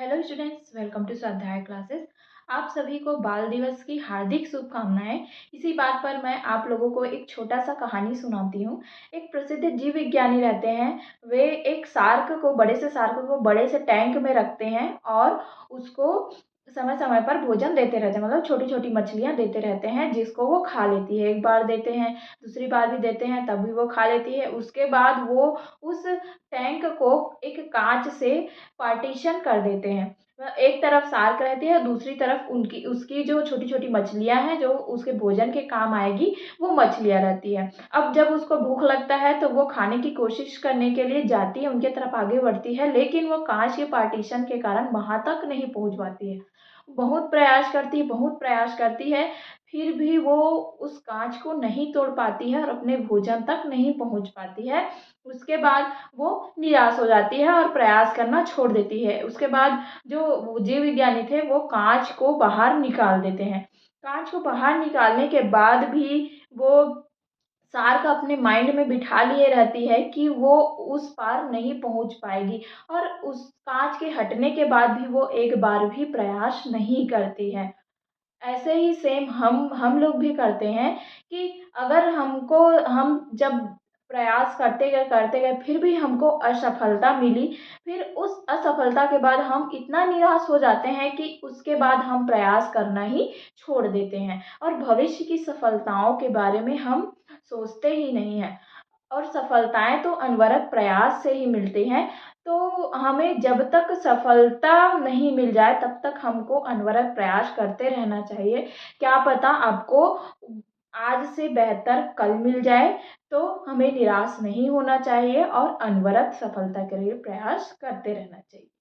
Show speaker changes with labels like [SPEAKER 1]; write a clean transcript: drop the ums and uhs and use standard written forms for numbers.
[SPEAKER 1] Hello students, welcome to स्वाध्याय classes. आप सभी को बाल दिवस की हार्दिक शुभकामनाएं। इसी बात पर मैं आप लोगों को एक छोटा सा कहानी सुनाती हूँ। एक प्रसिद्ध जीव विज्ञानी रहते हैं। वे एक शार्क को बड़े से टैंक में रखते हैं और उसको समय समय पर भोजन देते रहते हैं, मतलब छोटी छोटी मछलियाँ देते रहते हैं जिसको वो खा लेती है। एक बार देते हैं, दूसरी बार भी देते हैं, तब भी वो खा लेती है। उसके बाद वो उस टैंक को एक कांच से पार्टीशन कर देते हैं। एक तरफ शार्क रहती है, दूसरी तरफ उनकी उसकी जो छोटी-छोटी मछलियाँ हैं, जो उसके भोजन के काम आएगी, वो मछलियाँ रहती हैं। अब जब उसको भूख लगता है, तो वो खाने की कोशिश करने के लिए जाती है, उनकी तरफ आगे बढ़ती है, लेकिन वो काँच के पार्टीशन के कारण वहाँ तक नहीं पहुँच पाती है। बहुत प्रयास करती है, फिर भी वो उस काँच को नहीं तोड़ पाती है और अपने भोजन तक नहीं पहुँच पाती है। उसके बाद वो निराश हो जाती है और प्रयास करना छोड़ देती है। उसके बाद जो जीव विज्ञानी थे वो काँच को बाहर निकाल देते हैं। काँच को बाहर निकालने के बाद भी वो शार्क अपने माइंड में बिठा लिए रहती है कि वो उस पार नहीं पहुँच पाएगी और उस काँच के हटने के बाद भी वो एक बार भी प्रयास नहीं करती है। ऐसे ही सेम हम लोग भी करते हैं कि अगर हम जब प्रयास करते गए फिर भी हमको असफलता मिली, फिर उस असफलता के बाद हम इतना निराश हो जाते हैं कि उसके बाद हम प्रयास करना ही छोड़ देते हैं और भविष्य की सफलताओं के बारे में हम सोचते ही नहीं हैं। और सफलताएँ तो अनवरत प्रयास से ही मिलती हैं, तो हमें जब तक सफलता नहीं मिल जाए तब तक हमको अनवरत प्रयास करते रहना चाहिए। क्या पता आपको आज से बेहतर कल मिल जाए, तो हमें निराश नहीं होना चाहिए और अनवरत सफलता के लिए प्रयास करते रहना चाहिए।